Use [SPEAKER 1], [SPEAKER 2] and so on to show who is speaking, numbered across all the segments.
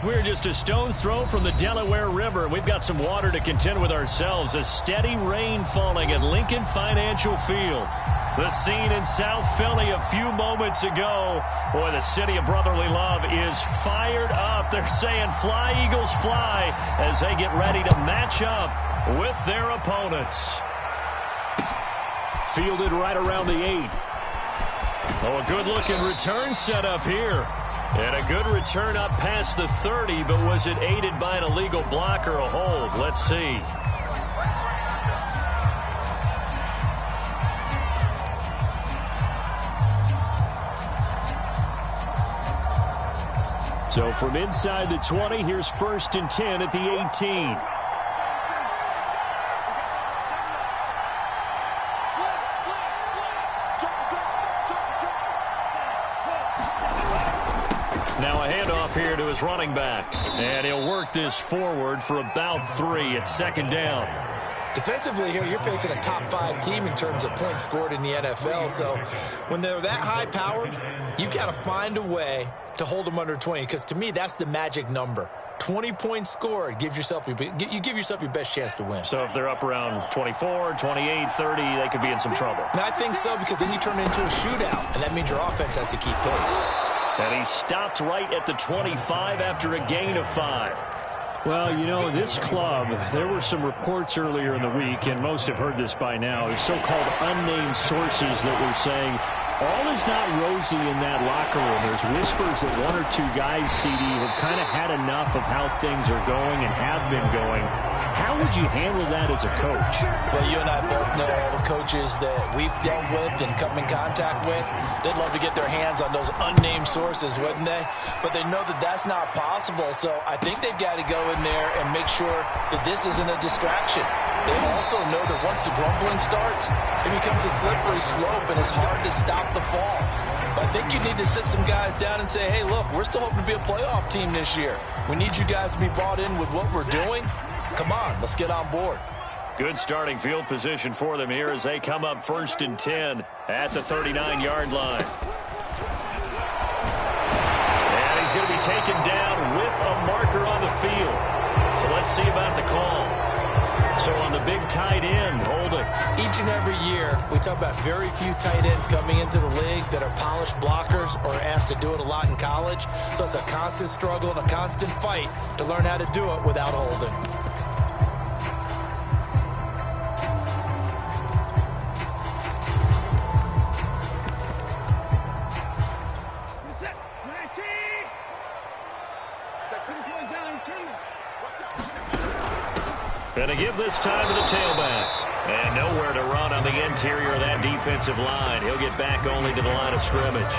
[SPEAKER 1] We're just a stone's throw from the Delaware River. We've got some water to contend with ourselves. A steady rain falling at Lincoln Financial Field. The scene in South Philly a few moments ago. Boy, the city of brotherly love is fired up. They're saying, "Fly, Eagles, fly," as they get ready to match up with their opponents. Fielded right around the 8. Oh, a good-looking return set up here. And a good return up past the 30, but was it aided by an illegal block or a hold? Let's see. So from inside the 20, here's 1st and 10 at the 18. Now a handoff here to his running back. And he'll work this forward for about 3 at 2nd down.
[SPEAKER 2] Defensively here, you're facing a top 5 team in terms of points scored in the NFL. So when they're that high-powered, you've got to find a way to hold them under 20. Because to me, that's the magic number. 20 points scored, you give yourself your best chance to win.
[SPEAKER 1] So if they're up around 24, 28, 30, they could be in some trouble.
[SPEAKER 2] And I think so, because then you turn it into a shootout, and that means your offense has to keep pace.
[SPEAKER 1] And he stopped right at the 25 after a gain of 5. Well, you know, this club, there were some reports earlier in the week, and most have heard this by now, the so-called unnamed sources that were saying all is not rosy in that locker room. There's whispers that 1 or 2 guys, CD, have kind of had enough of how things are going and have been going. How would you handle that as a coach?
[SPEAKER 2] Well, you and I both know all the coaches that we've dealt with and come in contact with. They'd love to get their hands on those unnamed sources, wouldn't they? But they know that that's not possible. So I think they've got to go in there and make sure that this isn't a distraction. They also know that once the grumbling starts, it becomes a slippery slope and it's hard to stop the fall. But I think you need to sit some guys down and say, hey, look, we're still hoping to be a playoff team this year. We need you guys to be bought in with what we're doing. Come on, let's get on board.
[SPEAKER 1] Good starting field position for them here as they come up 1st and 10 at the 39-yard line. And he's going to be taken down with a marker on the field. So let's see about the call. So on the big tight end, hold it.
[SPEAKER 2] Each and every year, we talk about very few tight ends coming into the league that are polished blockers or are asked to do it a lot in college. So it's a constant struggle and a constant fight to learn how to do it without holding.
[SPEAKER 1] Going to give this time to the tailback. And nowhere to run on the interior of that defensive line. He'll get back only to the line of scrimmage.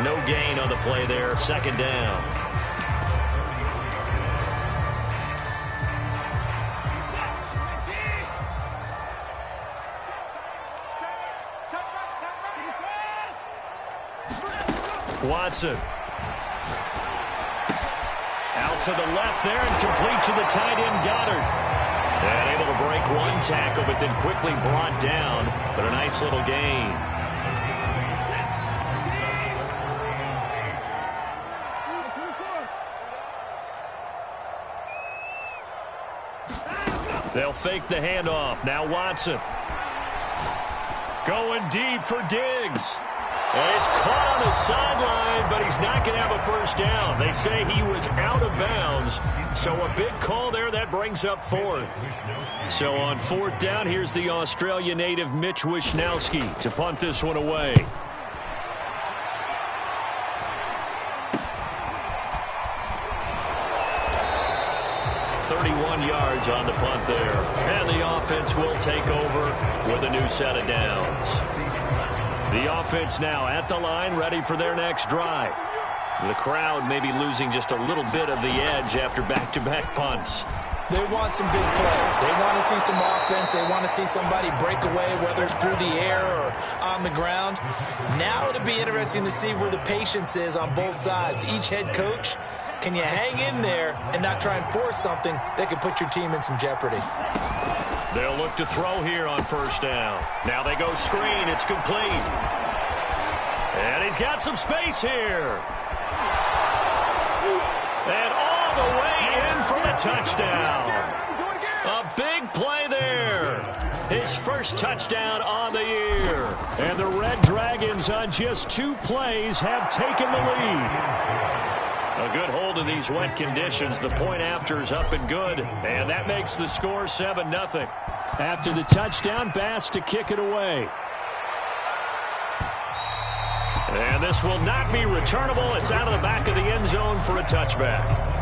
[SPEAKER 1] No gain on the play there. 2nd down. Watson. Out to the left there and complete to the tight end Goddard. And able to break 1 tackle, but then quickly brought down. But a nice little gain. They'll fake the handoff. Now Watson. Going deep for Diggs. And he's caught on the sideline, but he's not going to have a 1st down. They say he was out of bounds. So a big call there. That brings up 4th. So on 4th down, here's the Australia native Mitch Wishnowsky to punt this one away. Yards on the punt there. And the offense will take over with a new set of downs. The offense now at the line, ready for their next drive. The crowd may be losing just a little bit of the edge after back-to-back punts.
[SPEAKER 2] They want some big plays. They want to see some offense. They want to see somebody break away, whether it's through the air or on the ground. Now it'll be interesting to see where the patience is on both sides. Each head coach, can you hang in there and not try and force something that could put your team in some jeopardy?
[SPEAKER 1] They'll look to throw here on 1st down. Now they go screen. It's complete. And he's got some space here. a touchdown. A big play there. His first touchdown on the year. And the Red Dragons on just 2 plays have taken the lead. A good hold in these wet conditions. The point after is up and good. And that makes the score 7-0. After the touchdown, Bass to kick it away. And this will not be returnable. It's out of the back of the end zone for a touchback.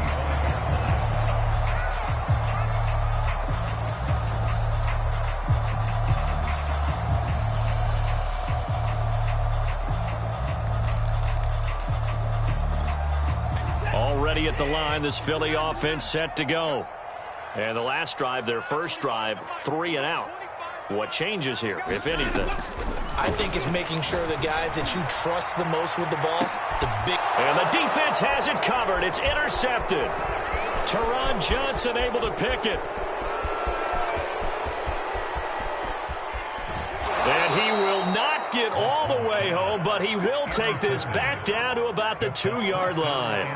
[SPEAKER 1] Already at the line, this Philly offense set to go. And the last drive, their first drive, 3 and out. What changes here, if anything?
[SPEAKER 2] I think it's making sure the guys that you trust the most with the ball,
[SPEAKER 1] And the defense has it covered. It's intercepted. Teron Johnson able to pick it. And he will not get all the way home, but he will take this back down to about the 2-yard line.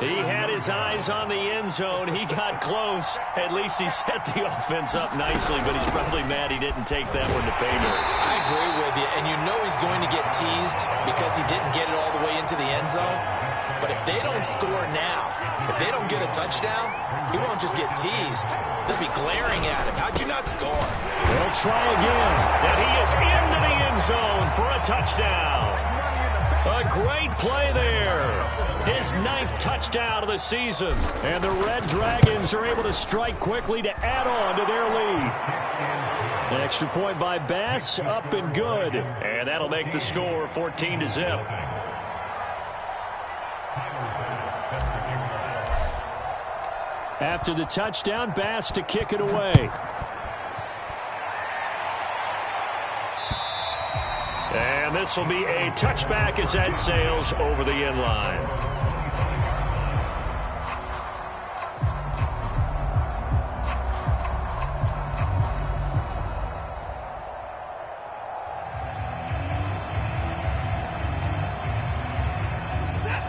[SPEAKER 1] He had his eyes on the end zone. He got close. At least he set the offense up nicely, but he's probably mad he didn't take that one to payment.
[SPEAKER 2] I agree with you, and you know he's going to get teased because he didn't get it all the way into the end zone. But if they don't score now, if they don't get a touchdown, he won't just get teased. They'll be glaring at him. How'd you not score?
[SPEAKER 1] They'll try again. And he is into the end zone for a touchdown. A great play there. His 9th touchdown of the season. And the Red Dragons are able to strike quickly to add on to their lead. An extra point by Bass, up and good. And that'll make the score 14-0. After the touchdown, Bass to kick it away. And this will be a touchback as that sails over the end line.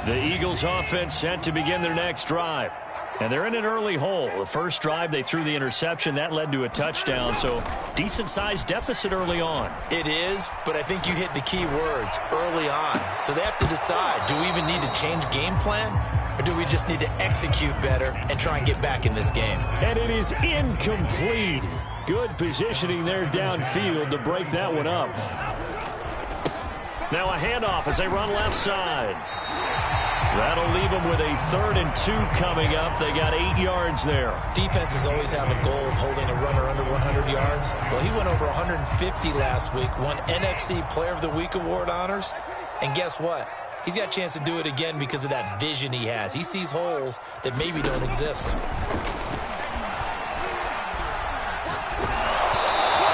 [SPEAKER 1] The Eagles offense set to begin their next drive. And they're in an early hole. The first drive, they threw the interception. That led to a touchdown, so decent-sized deficit early on.
[SPEAKER 2] It is, but I think you hit the key words, early on. So they have to decide, do we even need to change game plan? Or do we just need to execute better and try and get back in this game?
[SPEAKER 1] And it is incomplete. Good positioning there downfield to break that one up. Now a handoff as they run left side. That'll leave them with a 3rd and 2 coming up. They got 8 yards there.
[SPEAKER 2] Defenses always have a goal of holding a runner under 100 yards. Well, he went over 150 last week, won NFC Player of the Week award honors. And guess what? He's got a chance to do it again because of that vision he has. He sees holes that maybe don't exist.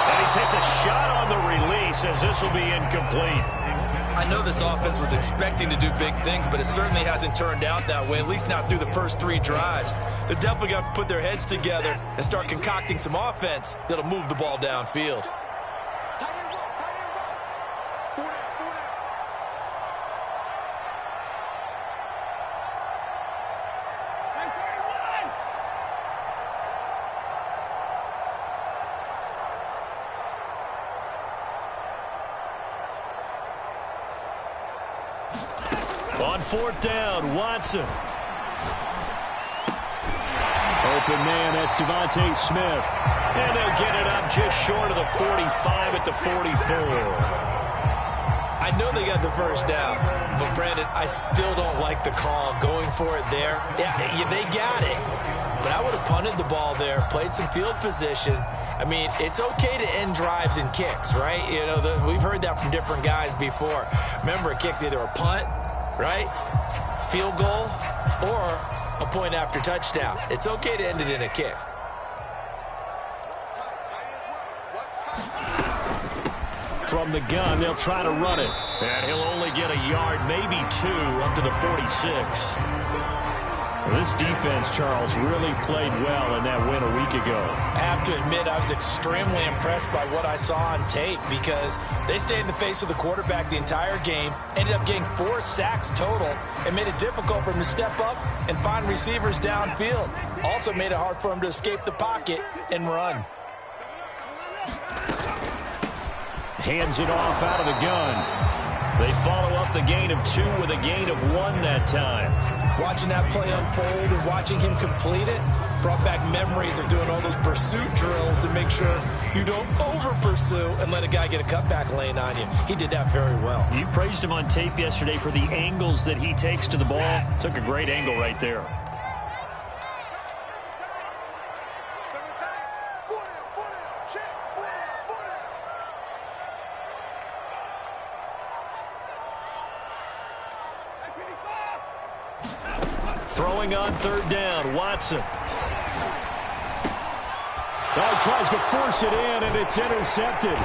[SPEAKER 1] And he takes a shot on the release as this will be incomplete.
[SPEAKER 2] I know this offense was expecting to do big things, but it certainly hasn't turned out that way, at least not through the first 3 drives. They're definitely going to have to put their heads together and start concocting some offense that'll move the ball downfield.
[SPEAKER 1] On 4th down, Watson. Open man, that's Devontae Smith. And they'll get it up just short of the 45 at the 44.
[SPEAKER 2] I know they got the first down, but Brandon, I still don't like the call going for it there. Yeah, they got it, but I would have punted the ball there, played some field position. I mean, it's okay to end drives and kicks, right? You know, we've heard that from different guys before. Remember, a kick's either a punt, right, field goal, or a point after touchdown. It's okay to end it in a kick.
[SPEAKER 1] From the gun, they'll try to run it. And he'll only get a yard, maybe 2, up to the 46. This defense, Charles, really played well in that win a week ago.
[SPEAKER 2] I have to admit, I was extremely impressed by what I saw on tape because they stayed in the face of the quarterback the entire game, ended up getting 4 sacks total, and made it difficult for him to step up and find receivers downfield. Also made it hard for him to escape the pocket and run.
[SPEAKER 1] Hands it off out of the gun. They follow up the gain of 2 with a gain of 1 that time.
[SPEAKER 2] Watching that play unfold and watching him complete it brought back memories of doing all those pursuit drills to make sure you don't over-pursue and let a guy get a cutback lane on you. He did that very well.
[SPEAKER 1] You praised him on tape yesterday for the angles that he takes to the ball. Took a great angle right there. Throwing on 3rd down, Watson. Oh, tries to force it in, and it's intercepted.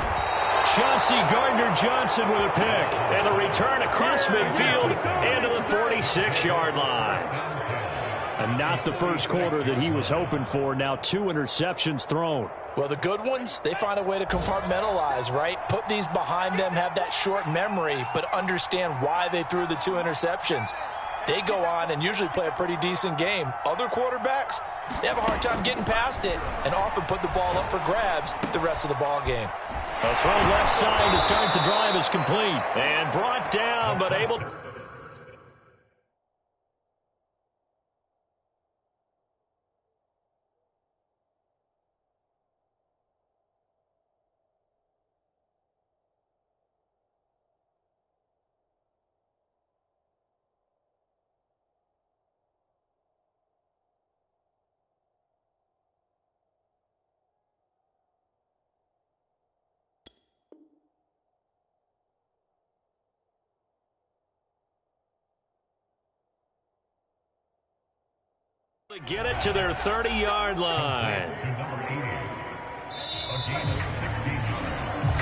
[SPEAKER 1] Chauncey Gardner-Johnson with a pick. And the return across midfield into the 46-yard line. And not the first quarter that he was hoping for. Now 2 interceptions thrown.
[SPEAKER 2] Well, the good ones, they find a way to compartmentalize, right? Put these behind them, have that short memory, but understand why they threw the 2 interceptions. They go on and usually play a pretty decent game. Other quarterbacks, they have a hard time getting past it and often put the ball up for grabs the rest of the ball game.
[SPEAKER 1] A throw left side to start the drive is complete. And brought down, but able to... get it to their 30-yard line.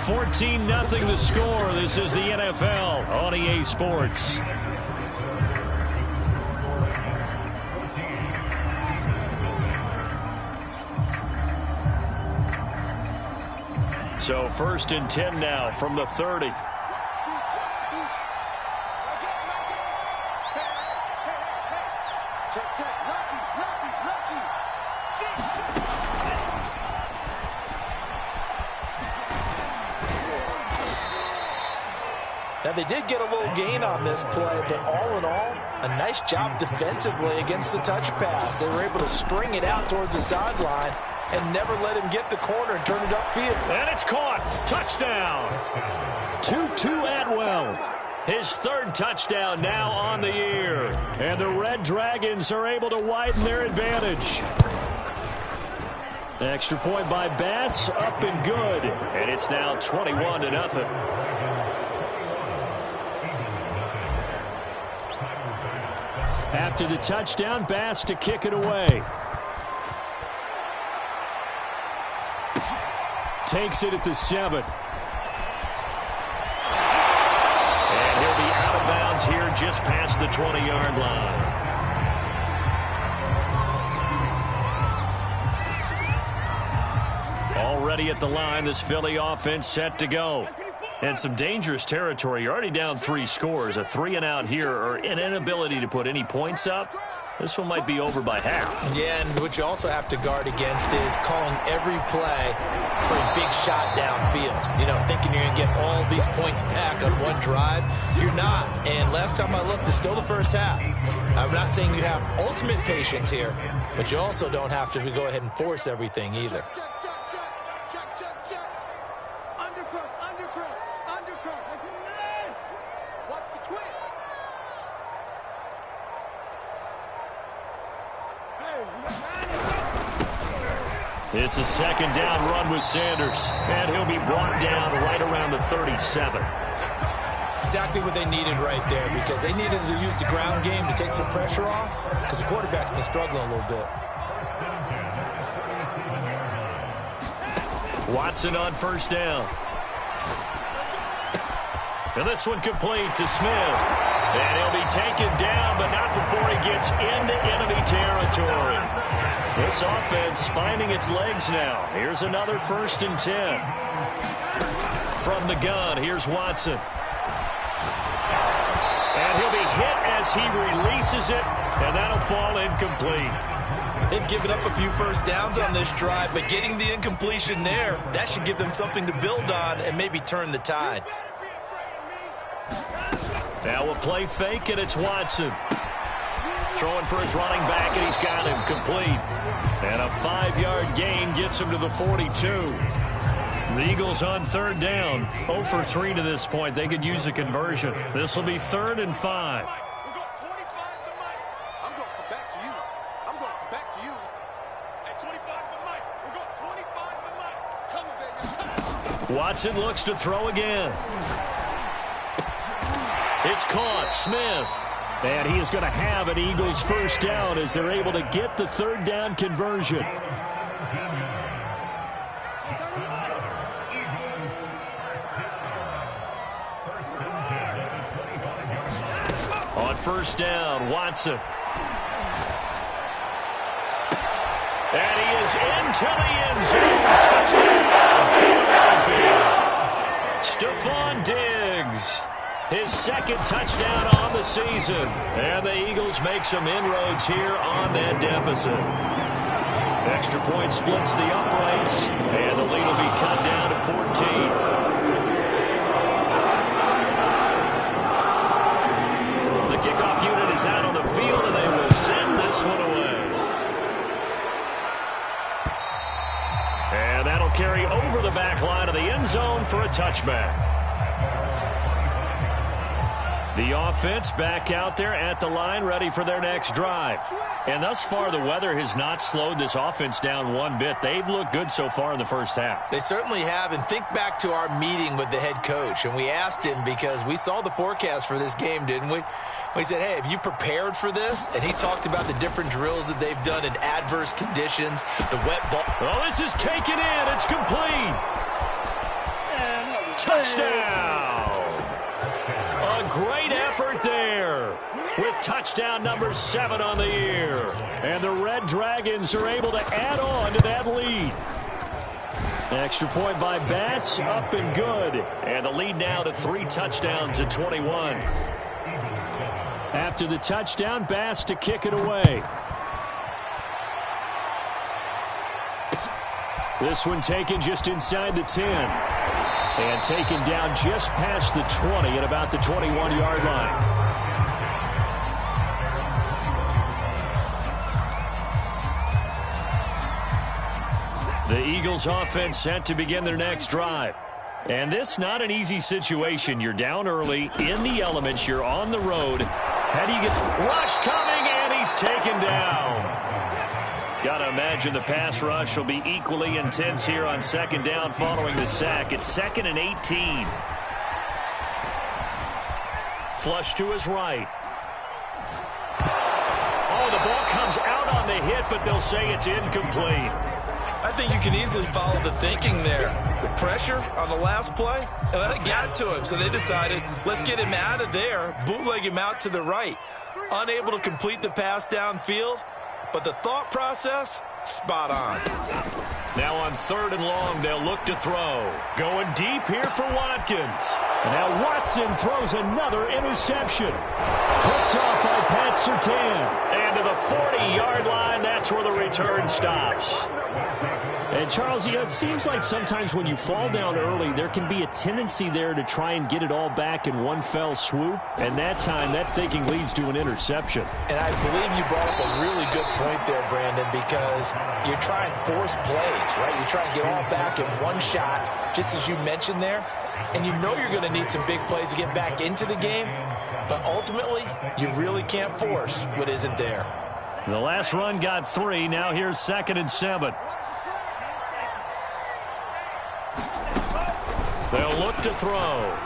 [SPEAKER 1] 14-0 the score. This is the NFL on EA Sports. So 1st and 10 now from the 30.
[SPEAKER 2] Now, they did get a little gain on this play, but all in all, a nice job defensively against the touch pass. They were able to string it out towards the sideline and never let him get the corner and turn it upfield.
[SPEAKER 1] And it's caught. Touchdown. Tutu Atwell. His 3rd touchdown now on the year. And the Red Dragons are able to widen their advantage. Extra point by Bass, up and good. And it's now 21-0. After the touchdown, Bass to kick it away. Takes it at the 7. And he'll be out of bounds here just past the 20-yard line. Already at the line, this Philly offense set to go. And some dangerous territory. You're already down 3 scores. A 3-and-out here, or an inability to put any points up. This one might be over by half.
[SPEAKER 2] Yeah, and what you also have to guard against is calling every play for a big shot downfield. You know, thinking you're going to get all these points back on one drive. You're not. And last time I looked, it's still the first half. I'm not saying you have ultimate patience here, but you also don't have to go ahead and force everything either.
[SPEAKER 1] It's a 2nd down run with Sanders, and he'll be brought down right around the 37.
[SPEAKER 2] Exactly what they needed right there, because they needed to use the ground game to take some pressure off, because the quarterback's been struggling a little bit.
[SPEAKER 1] Watson on 1st down. And this one complete to Smith. And he'll be taken down, but not before he gets into enemy territory. This offense finding its legs now. Here's another 1st and 10. From the gun, here's Watson. And he'll be hit as he releases it, and that'll fall incomplete.
[SPEAKER 2] They've given up a few first downs on this drive, but getting the incompletion there, that should give them something to build on and maybe turn the tide.
[SPEAKER 1] Now a play fake, and it's Watson. Throwing for his running back, and he's got him complete. And a 5-yard gain gets him to the 42. The Eagles on 3rd down. 0 for 3 to this point. They could use a conversion. This will be 3rd and 5. Watson looks to throw again. It's caught. Smith. And he is going to have an Eagles 1st down as they're able to get the 3rd down conversion. On 1st down, Watson. And he is into the end zone. Touchdown, Philadelphia. Stephon Diggs. His 2nd touchdown on the season. And the Eagles make some inroads here on that deficit. Extra point splits the uprights. And the lead will be cut down to 14. The kickoff unit is out on the field, and they will send this one away. And that'll carry over the back line of the end zone for a touchback. The offense back out there at the line, ready for their next drive. And thus far, the weather has not slowed this offense down one bit. They've looked good so far in the 1st half.
[SPEAKER 2] They certainly have. And think back to our meeting with the head coach. And we asked him, because we saw the forecast for this game, didn't we? We said, hey, have you prepared for this? And he talked about the different drills that they've done in adverse conditions, the wet ball.
[SPEAKER 1] Oh, this is taken in. It's complete. Touchdown. A great effort there with touchdown number 7 on the year. And the Red Dragons are able to add on to that lead. Extra point by Bass, up and good. And the lead now to 3 touchdowns at 21. After the touchdown, Bass to kick it away. This one taken just inside the 10. And taken down just past the 20 at about the 21-yard line. The Eagles offense set to begin their next drive. And this not an easy situation. You're down early, in the elements, you're on the road. How do you get rush coming, and he's taken down. Got to imagine the pass rush will be equally intense here on 2nd down following the sack. It's 2nd and 18. Flush to his right. Oh, the ball comes out on the hit, but they'll say it's incomplete.
[SPEAKER 2] I think you can easily follow the thinking there. The pressure on the last play, and it got to him. So they decided, let's get him out of there, bootleg him out to the right. Unable to complete the pass downfield. But the thought process, spot on.
[SPEAKER 1] Now on 3rd and long, they'll look to throw. Going deep here for Watkins. And now Watson throws another interception. Picked off by Pat Surtain. And to the 40-yard line, that's where the return stops. And, Charles, you know, it seems like sometimes when you fall down early, there can be a tendency there to try and get it all back in one fell swoop. And that time, that thinking leads to an interception.
[SPEAKER 2] And I believe you brought up a really good point there, Brandon, because you're trying to force plays, right? You're trying to get all back in one shot, just as you mentioned there. And you know you're going to need some big plays to get back into the game. But ultimately, you really can't force what isn't there.
[SPEAKER 1] The last run got 3. Now here's 2nd and 7. They'll look to throw.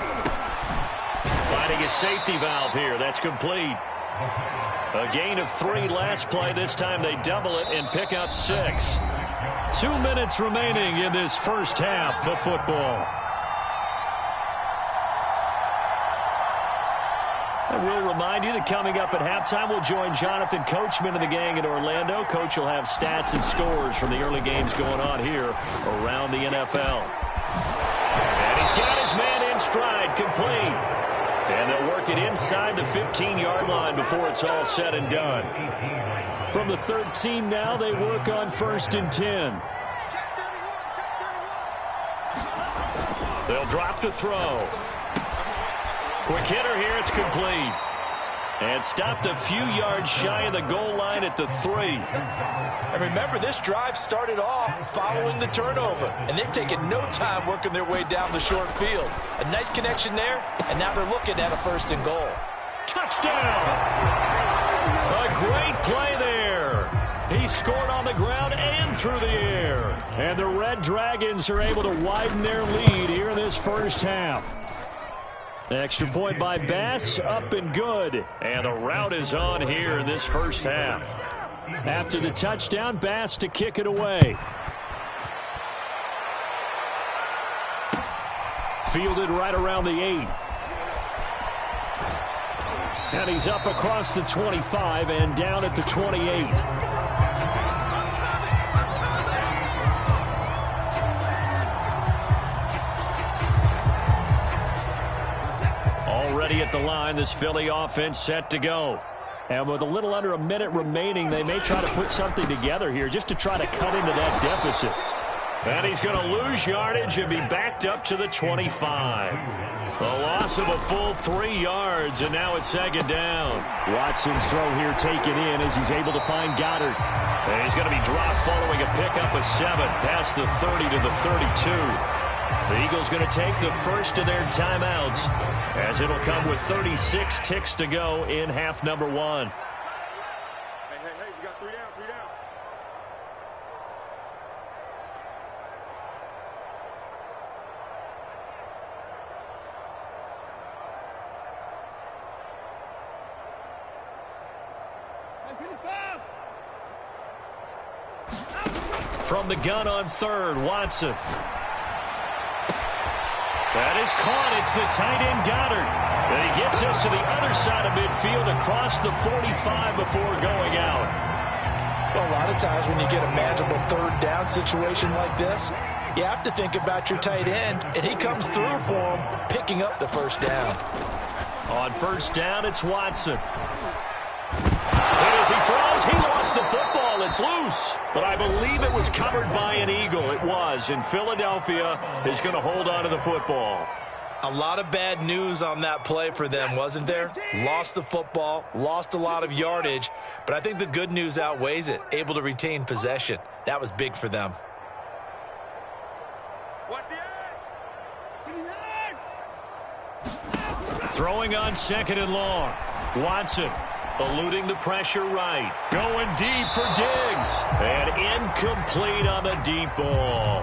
[SPEAKER 1] Finding a safety valve here. That's complete. A gain of 3 last play. This time they double it and pick up 6. 2 minutes remaining in this 1st half of football. I will coming up at halftime. We'll join Jonathan Coachman and the gang in Orlando. Coach will have stats and scores from the early games going on here around the NFL. And he's got his man in stride, complete. And they'll work it inside the 15-yard line before it's all said and done. From the 13 now, they work on 1st and 10. They'll drop to throw. Quick hitter here, it's complete. And stopped a few yards shy of the goal line at the 3.
[SPEAKER 2] And remember, this drive started off following the turnover, and they've taken no time working their way down the short field. A nice connection there, and now they're looking at a 1st and goal.
[SPEAKER 1] Touchdown! A great play there. He scored on the ground and through the air. And the Red Dragons are able to widen their lead here in this first half. Extra point by Bass, up and good. And the route is on here in this first half. After the touchdown, Bass to kick it away. Fielded right around the 8. And he's up across the 25 and down at the 28. Already at the line, this Philly offense set to go. And with a little under a minute remaining, they may try to put something together here just to try to cut into that deficit. And he's going to lose yardage and be backed up to the 25. A loss of a full 3 yards, and now it's 2nd down. Watson's throw here taken in as he's able to find Goddard. And he's going to be dropped following a pickup of 7 past the 30 to the 32. The Eagles going to take the first of their timeouts as it'll come with 36 ticks to go in half number 1.
[SPEAKER 3] Hey, we got 3 down, 3 down.
[SPEAKER 1] From the gun on 3rd, Watson. That is caught. It's the tight end Goddard. And he gets us to the other side of midfield across the 45 before going out.
[SPEAKER 2] Well, a lot of times when you get a manageable 3rd down situation like this, you have to think about your tight end, and he comes through for him, picking up the 1st down.
[SPEAKER 1] On 1st down, it's Watson. And as he throws, he lost the football. It's loose. But I believe it was covered by an Eagle. It was. And Philadelphia is going to hold on to the football.
[SPEAKER 2] A lot of bad news on that play for them, wasn't there? Lost the football, lost a lot of yardage. But I think the good news outweighs it. Able to retain possession. That was big for them.
[SPEAKER 3] Watch the edge.
[SPEAKER 1] Throwing on 2nd and long. Watson eluding the pressure right. Going deep for Diggs. And incomplete on the deep ball.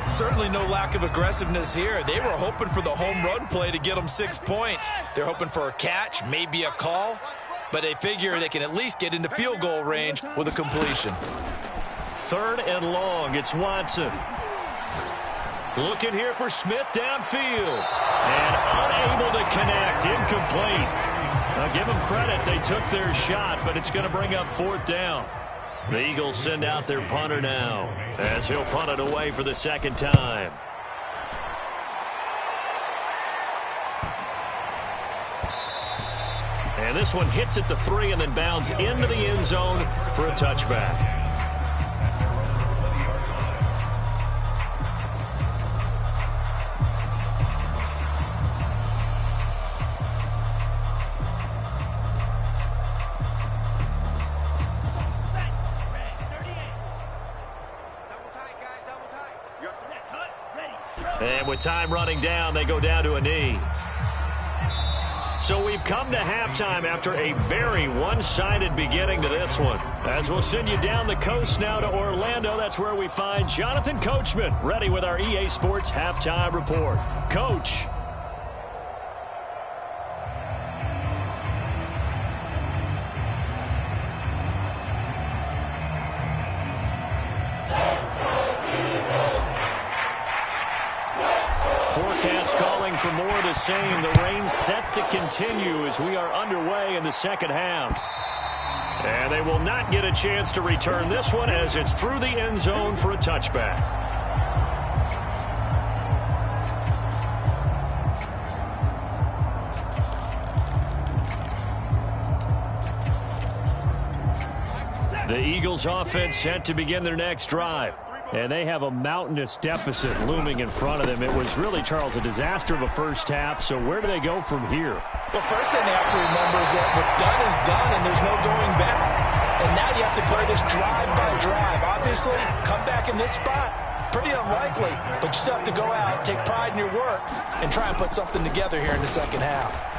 [SPEAKER 2] Certainly no lack of aggressiveness here. They were hoping for the home run play to get them 6 points. They're hoping for a catch, maybe a call. But they figure they can at least get into field goal range with a completion.
[SPEAKER 1] 3rd and long. It's Watson. Looking here for Smith downfield. And unable to connect. Incomplete. Now give them credit. They took their shot, but it's going to bring up 4th down. The Eagles send out their punter now as he'll punt it away for the 2nd time. And this one hits at the 3 and then bounds into the end zone for a touchback. And with time running down, they go down to a knee. So we've come to halftime after a very one-sided beginning to this one. As we'll send you down the coast now to Orlando, that's where we find Jonathan Coachman, ready with our EA Sports Halftime Report. Coach. for more of the same. The rain set to continue as we are underway in the second half. And they will not get a chance to return this one as it's through the end zone for a touchback. The Eagles offense set to begin their next drive. And they have a mountainous deficit looming in front of them. It was really, Charles, a disaster of a first half. So where do they go from here?
[SPEAKER 2] Well, first thing they have to remember is that what's done is done, and there's no going back. And now you have to play this drive by drive. Obviously, come back in this spot, pretty unlikely. But you still have to go out, take pride in your work, and try and put something together here in the second half.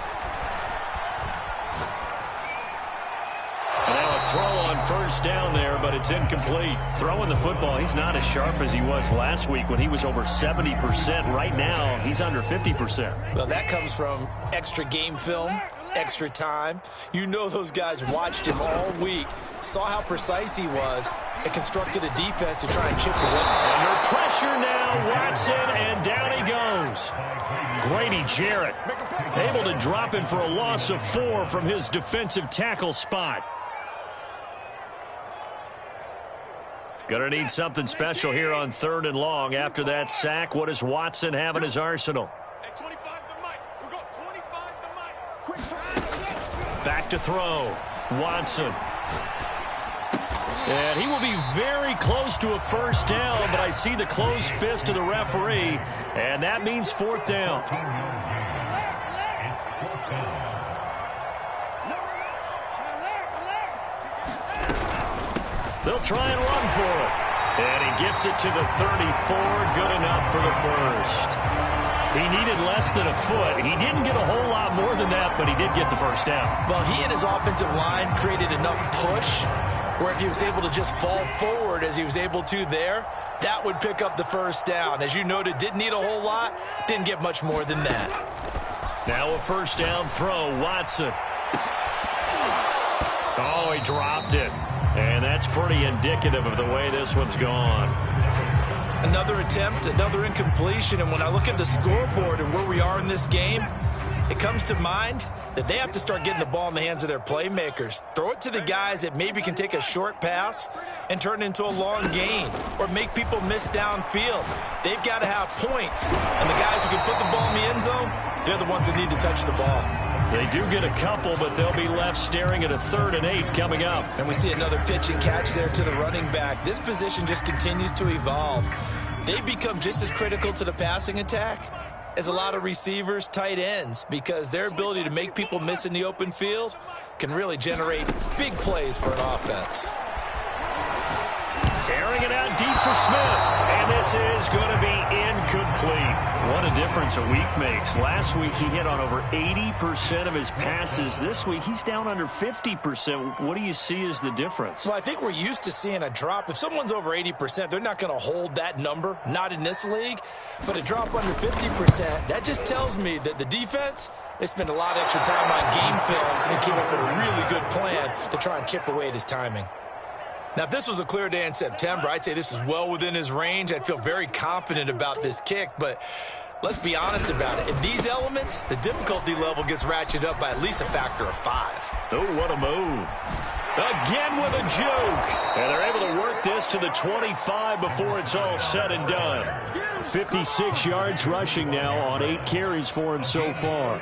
[SPEAKER 1] Now a throw on first down there, but it's incomplete. Throwing the football, he's not as sharp as he was last week when he was over 70%. Right now, he's under 50%.
[SPEAKER 2] Well, that comes from extra game film, extra time. You know those guys watched him all week, saw how precise he was, and constructed a defense to try and chip away.
[SPEAKER 1] Under pressure now, Watson, and down he goes. Grady Jarrett able to drop him for a loss of 4 from his defensive tackle spot. Gonna need something special here on 3rd and long. After that sack, what does Watson have in his arsenal? Back to throw. Watson. And he will be very close to a first down, but I see the closed fist of the referee, and that means 4th down. They'll try and run for it. And he gets it to the 34. Good enough for the first. He needed less than a foot. He didn't get a whole lot more than that, but he did get the first down.
[SPEAKER 2] Well, he and his offensive line created enough push where if he was able to just fall forward as he was able to there, that would pick up the first down. As you noted, didn't need a whole lot, didn't get much more than that.
[SPEAKER 1] Now a first down throw, Watson. Oh, he dropped it. And that's pretty indicative of the way this one's gone.
[SPEAKER 2] Another attempt, another incompletion, and when I look at the scoreboard and where we are in this game, it comes to mind that they have to start getting the ball in the hands of their playmakers. Throw it to the guys that maybe can take a short pass and turn it into a long gain or make people miss downfield. They've got to have points, and the guys who can put the ball in the end zone, they're the ones that need to touch the ball.
[SPEAKER 1] They do get a couple, but they'll be left staring at a 3rd and 8 coming up.
[SPEAKER 2] And we see another pitch and catch there to the running back. This position just continues to evolve. They become just as critical to the passing attack as a lot of receivers, tight ends, because their ability to make people miss in the open field can really generate big plays for an offense.
[SPEAKER 1] Airing it out deep for Smith, and this is going to be incomplete. What a difference a week makes. Last week he hit on over 80% of his passes. This week he's down under 50%. What do you see as the difference?
[SPEAKER 2] Well, I think we're used to seeing a drop. If someone's over 80%, they're not going to hold that number, not in this league. But a drop under 50%, that just tells me that the defense, they spent a lot of extra time on game films and came up with a really good plan to try and chip away at his timing. Now, if this was a clear day in September, I'd say this is well within his range. I'd feel very confident about this kick, but let's be honest about it. In these elements, the difficulty level gets ratcheted up by at least a factor of 5.
[SPEAKER 1] Oh, what a move. Again with a juke. And they're able to work this to the 25 before it's all said and done. 56 yards rushing now on 8 carries for him so far.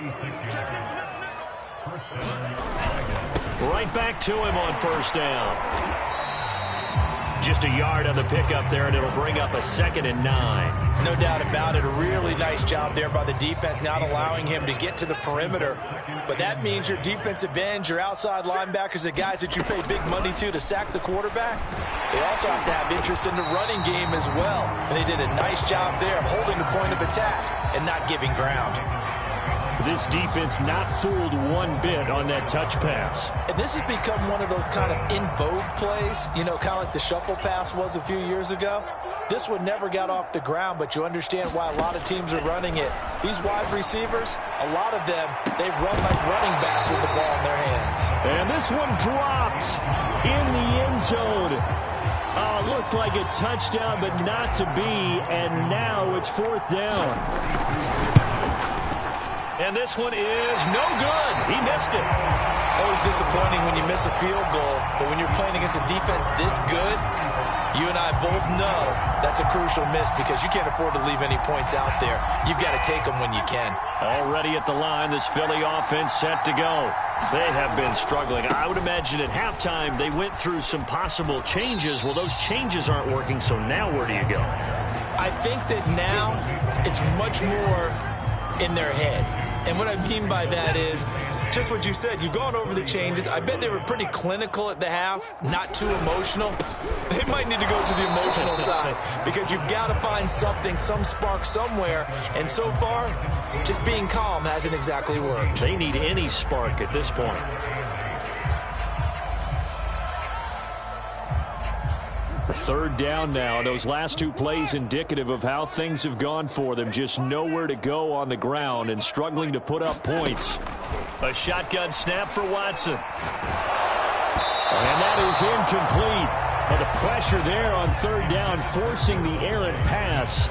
[SPEAKER 1] Right back to him on first down. Just a yard on the pickup there, and it'll bring up a 2nd and 9.
[SPEAKER 2] No doubt about it. A really nice job there by the defense, not allowing him to get to the perimeter. But that means your defensive ends, your outside linebackers, the guys that you pay big money to sack the quarterback, they also have to have interest in the running game as well. And they did a nice job there of holding the point of attack and not giving ground.
[SPEAKER 1] This defense not fooled one bit on that touch pass.
[SPEAKER 2] And this has become one of those kind of in vogue plays, you know, kind of like the shuffle pass was a few years ago. This one never got off the ground, but you understand why a lot of teams are running it. These wide receivers, a lot of them, they've run like running backs with the ball in their hands.
[SPEAKER 1] And this one dropped in the end zone. Looked like a touchdown, but not to be, and now it's 4th down. And this one is no good. He missed it.
[SPEAKER 2] Always disappointing when you miss a field goal, but when you're playing against a defense this good, you and I both know that's a crucial miss because you can't afford to leave any points out there. You've got to take them when you can.
[SPEAKER 1] Already at the line, this Philly offense set to go. They have been struggling. I would imagine at halftime they went through some possible changes. Well, those changes aren't working, so now where do you go?
[SPEAKER 2] I think that now it's much more in their head. And what I mean by that is just what you said. You've gone over the changes. I bet they were pretty clinical at the half, not too emotional. They might need to go to the emotional side because you've got to find something, some spark somewhere. And so far, just being calm hasn't exactly worked.
[SPEAKER 1] They need any spark at this point. Third down now. Those last two plays indicative of how things have gone for them. Just nowhere to go on the ground and struggling to put up points. A shotgun snap for Watson. And that is incomplete. And the pressure there on third down, forcing the errant pass.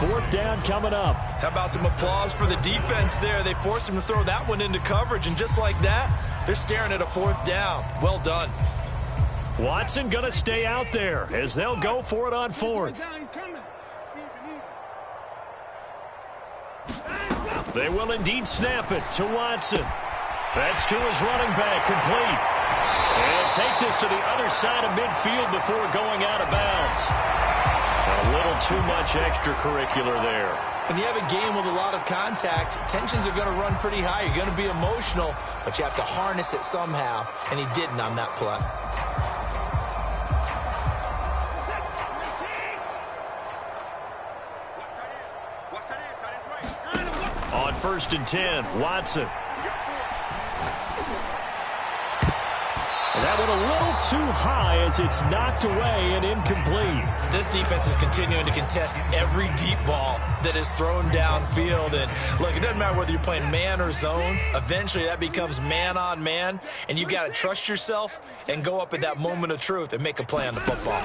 [SPEAKER 1] Fourth down coming up.
[SPEAKER 2] How about some applause for the defense there? They forced him to throw that one into coverage, and just like that, they're staring at a fourth down. Well done.
[SPEAKER 1] Watson going to stay out there as they'll go for it on fourth. They will indeed snap it to Watson. That's to his running back, complete. And take this to the other side of midfield before going out of bounds. A little too much extracurricular there.
[SPEAKER 2] When you have a game with a lot of contact, tensions are going to run pretty high. You're going to be emotional, but you have to harness it somehow, and he didn't on that play.
[SPEAKER 1] On 1st and 10, Watson. And that one a little too high as it's knocked away and incomplete.
[SPEAKER 2] This defense is continuing to contest every deep ball that is thrown downfield. And look, it doesn't matter whether you're playing man or zone. Eventually that becomes man on man, and you've got to trust yourself and go up at that moment of truth and make a play on the football.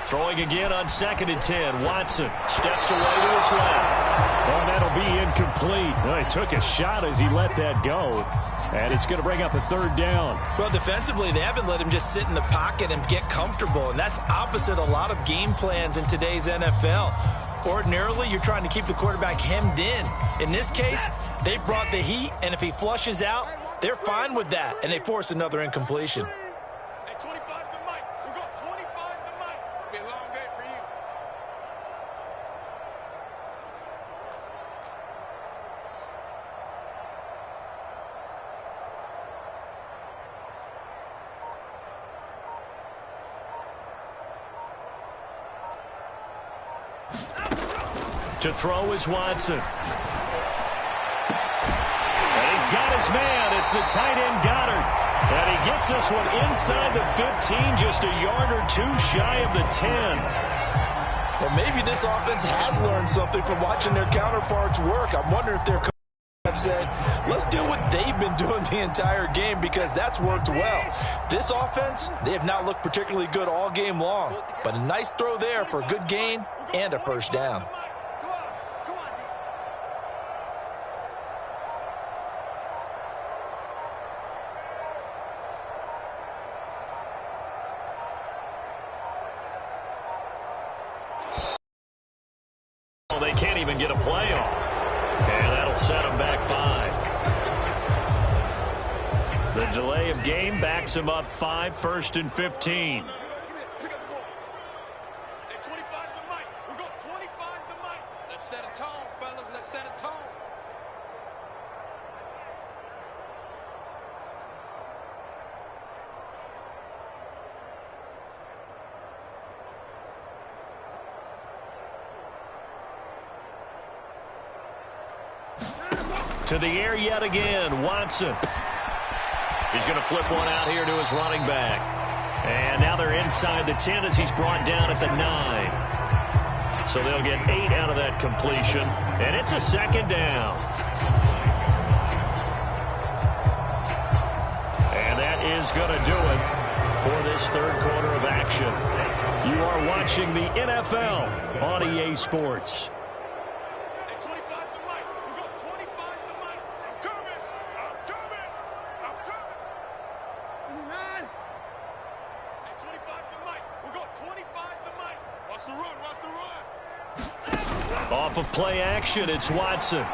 [SPEAKER 1] Throwing again on 2nd and 10. Watson steps away to his left. Oh, that'll be incomplete. Well, he took a shot as he let that go. And it's going to bring up a third down.
[SPEAKER 2] Well, defensively, they haven't let him just sit in the pocket and get comfortable. And that's opposite a lot of game plans in today's NFL. Ordinarily, you're trying to keep the quarterback hemmed in. In this case, they brought the heat, and if he flushes out, they're fine with that. And they force another incompletion.
[SPEAKER 1] To throw is Watson. And he's got his man. It's the tight end Goddard. And he gets this one inside the 15, just a yard or two shy of the 10.
[SPEAKER 2] Well, maybe this offense has learned something from watching their counterparts work. I'm wondering if their coaches have said, let's do what they've been doing the entire game because that's worked well. This offense, they have not looked particularly good all game long. But a nice throw there for a good gain and a first down.
[SPEAKER 1] They can't even get a play off. And that'll set them back 5. The delay of game backs them up 5, 1st and 15.
[SPEAKER 4] Let's set a tone, fellas. Let's set a tone.
[SPEAKER 1] To the air yet again, Watson. He's going to flip one out here to his running back. And now they're inside the 10 as he's brought down at the 9. So they'll get 8 out of that completion. And it's a second down. And that is going to do it for this third quarter of action. You are watching the NFL on EA Sports. Off of play action, it's Watson. And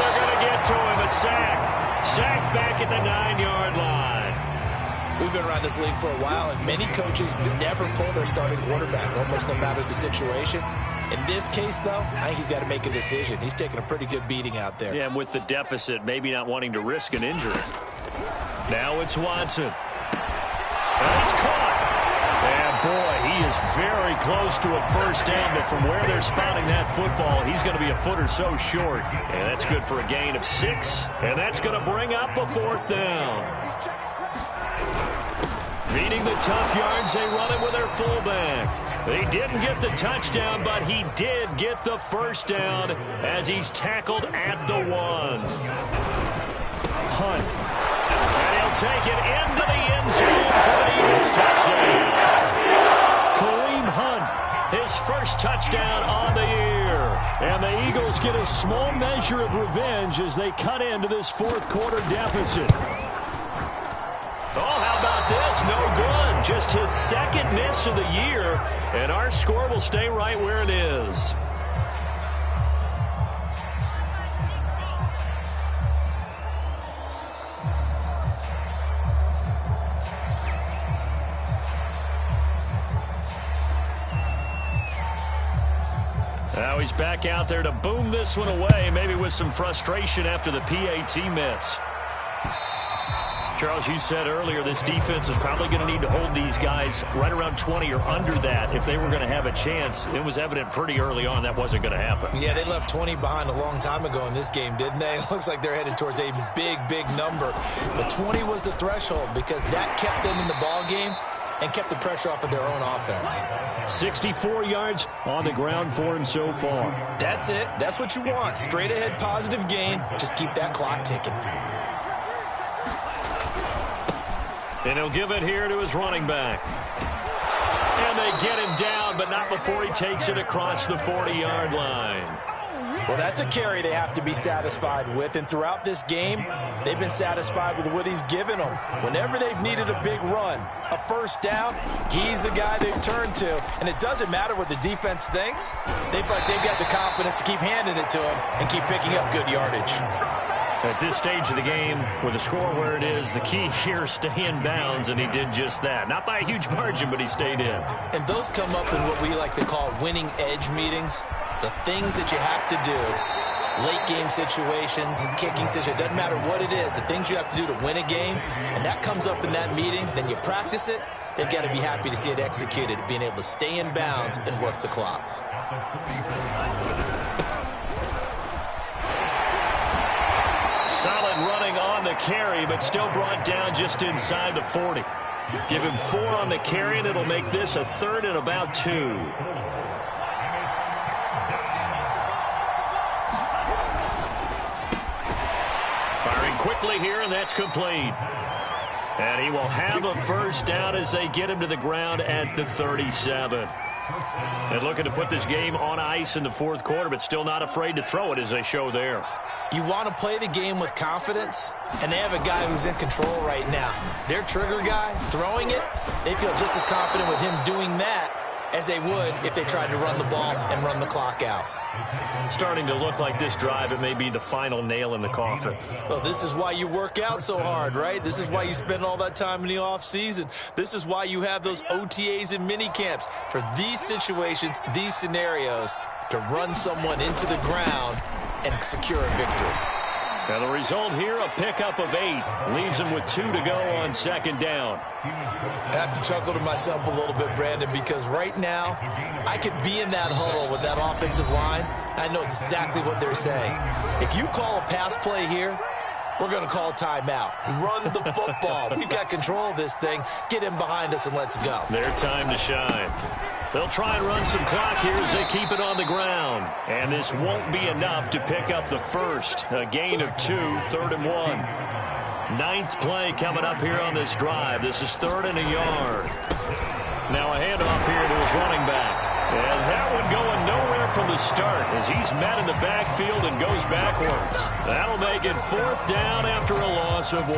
[SPEAKER 1] they're going to get to him. A sack. Sack back at the 9-yard line.
[SPEAKER 2] We've been around this league for a while, and many coaches never pull their starting quarterback, almost no matter the situation. In this case, though, I think he's got to make a decision. He's taking a pretty good beating out there.
[SPEAKER 1] Yeah, and with the deficit, maybe not wanting to risk an injury. Now it's Watson. And it's caught. And, boy, he is very close to a first down, but from where they're spotting that football, he's going to be a foot or so short. And that's good for a gain of 6, and that's going to bring up a 4th down. Beating the tough yards, they run it with their fullback. They didn't get the touchdown, but he did get the first down as he's tackled at the 1. Hunt. And he'll take it into the end zone for the Eagles touchdown. Kareem Hunt, his first touchdown on the year. And the Eagles get a small measure of revenge as they cut into this 4th quarter deficit. Oh, how about this? No good. Just his 2nd miss of the year, and our score will stay right where it is. Now he's back out there to boom this one away, maybe with some frustration after the PAT miss. Charles, you said earlier this defense is probably going to need to hold these guys right around 20 or under that if they were going to have a chance. It was evident pretty early on that wasn't going to happen.
[SPEAKER 2] Yeah, they left 20 behind a long time ago in this game, didn't they? It looks like they're headed towards a big, big number. But 20 was the threshold because that kept them in the ball game and kept the pressure off of their own offense.
[SPEAKER 1] 64 yards on the ground for him so far.
[SPEAKER 2] That's it. That's what you want. Straight ahead positive gain. Just keep that clock ticking.
[SPEAKER 1] And he'll give it here to his running back. And they get him down, but not before he takes it across the 40-yard line.
[SPEAKER 2] Well, that's a carry they have to be satisfied with. And throughout this game, they've been satisfied with what he's given them. Whenever they've needed a big run, a first down, he's the guy they've turned to. And it doesn't matter what the defense thinks. They feel like they've got the confidence to keep handing it to him and keep picking up good yardage.
[SPEAKER 1] At this stage of the game, with the score where it is, the key here, stay in bounds, and he did just that. Not by a huge margin, but he stayed in.
[SPEAKER 2] And those come up in what we like to call winning edge meetings. The things that you have to do, late game situations, kicking situations, doesn't matter what it is, the things you have to do to win a game, and that comes up in that meeting, then you practice it, they've got to be happy to see it executed, being able to stay in bounds and work the clock.
[SPEAKER 1] Solid running on the carry, but still brought down just inside the 40. Give him 4 on the carry, and it'll make this a 3rd and about 2. Firing quickly here, and that's complete. And he will have a first down as they get him to the ground at the 37. And looking to put this game on ice in the 4th quarter, but still not afraid to throw it as they show there.
[SPEAKER 2] You want to play the game with confidence, and they have a guy who's in control right now. Their trigger guy, throwing it, they feel just as confident with him doing that as they would if they tried to run the ball and run the clock out.
[SPEAKER 1] Starting to look like this drive, it may be the final nail in the coffin.
[SPEAKER 2] Well, this is why you work out so hard, right? This is why you spend all that time in the offseason. This is why you have those OTAs and mini camps for these situations, these scenarios, to run someone into the ground and secure a victory.
[SPEAKER 1] Now the result here, a pickup of 8. Leaves him with 2 to go on 2nd down.
[SPEAKER 2] I have to chuckle to myself a little bit, Brandon, because right now I could be in that huddle with that offensive line. I know exactly what they're saying. If you call a pass play here, we're going to call timeout. Run the football. We've got control of this thing. Get him behind us and let's go.
[SPEAKER 1] Their time to shine. They'll try and run some clock here as they keep it on the ground. And this won't be enough to pick up the first. A gain of 2, 3rd and 1. 9th play coming up here on this drive. This is 3rd and a yard. Now a handoff here to his running back. And that one going nowhere from the start as he's met in the backfield and goes backwards. That'll make it 4th down after a loss of 1.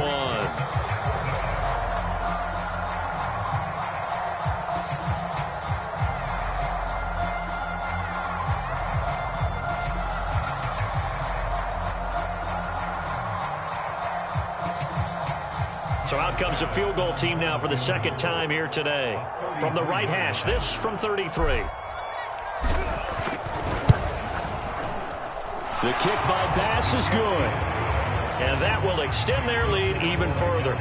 [SPEAKER 1] So out comes a field goal team now for the second time here today. From the right hash, this from 33. The kick by Bass is good. And that will extend their lead even further.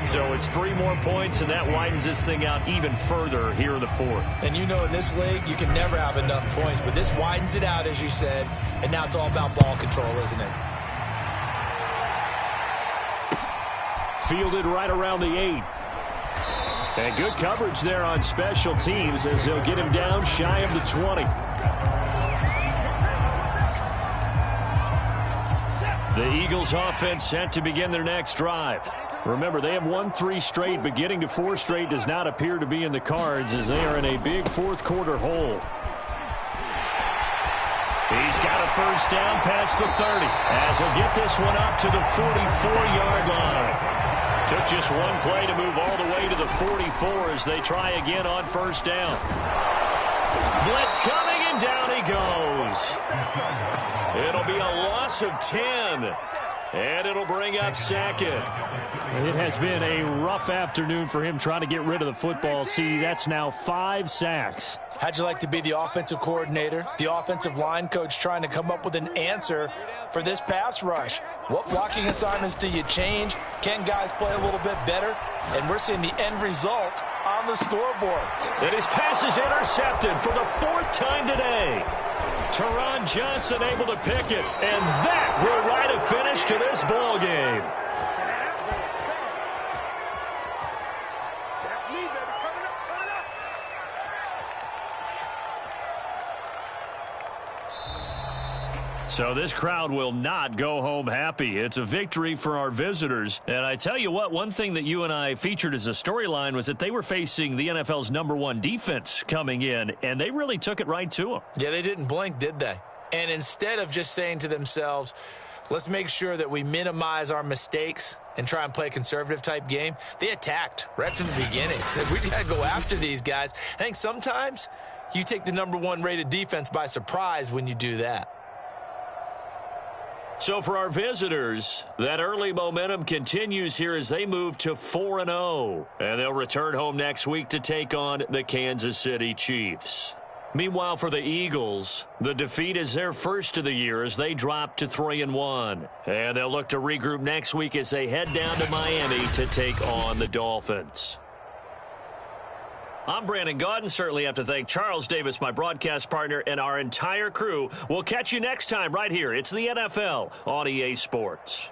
[SPEAKER 1] So it's 3 more points, and that widens this thing out even further here in the fourth.
[SPEAKER 2] And you know in this league, you can never have enough points. But this widens it out, as you said. And now it's all about ball control, isn't it?
[SPEAKER 1] Fielded right around the 8. And good coverage there on special teams as they'll get him down shy of the 20. The Eagles offense set to begin their next drive. Remember, they have won 3 straight, but getting to 4 straight does not appear to be in the cards as they are in a big fourth quarter hole. He's got a first down past the 30 as he'll get this one up to the 44-yard line. Took just one play to move all the way to the 44 as they try again on first down. Blitz coming, and down he goes. It'll be a loss of 10. And it'll bring up second.
[SPEAKER 5] It has been a rough afternoon for him trying to get rid of the football. See, that's now 5 sacks.
[SPEAKER 2] How'd you like to be the offensive coordinator, the offensive line coach trying to come up with an answer for this pass rush? What blocking assignments do you change? Can guys play a little bit better? And we're seeing the end result on the scoreboard.
[SPEAKER 1] And his pass is intercepted for the 4th time today. Teron Johnson able to pick it, and that will write a finish to this ball game. So this crowd will not go home happy. It's a victory for our visitors. And I tell you what, one thing that you and I featured as a storyline was that they were facing the NFL's #1 defense coming in, and they really took it right to them.
[SPEAKER 2] Yeah, they didn't blink, did they? And instead of just saying to themselves, let's make sure that we minimize our mistakes and try and play a conservative type game, they attacked right from the beginning. Said, we got to go after these guys. I think sometimes you take the #1 rated defense by surprise when you do that.
[SPEAKER 1] So for our visitors, that early momentum continues here as they move to 4-0. And they'll return home next week to take on the Kansas City Chiefs. Meanwhile, for the Eagles, the defeat is their first of the year as they drop to 3-1. And they'll look to regroup next week as they head down to Miami to take on the Dolphins. I'm Brandon Gaudin. Certainly have to thank Charles Davis, my broadcast partner, and our entire crew. We'll catch you next time right here. It's the NFL on EA Sports.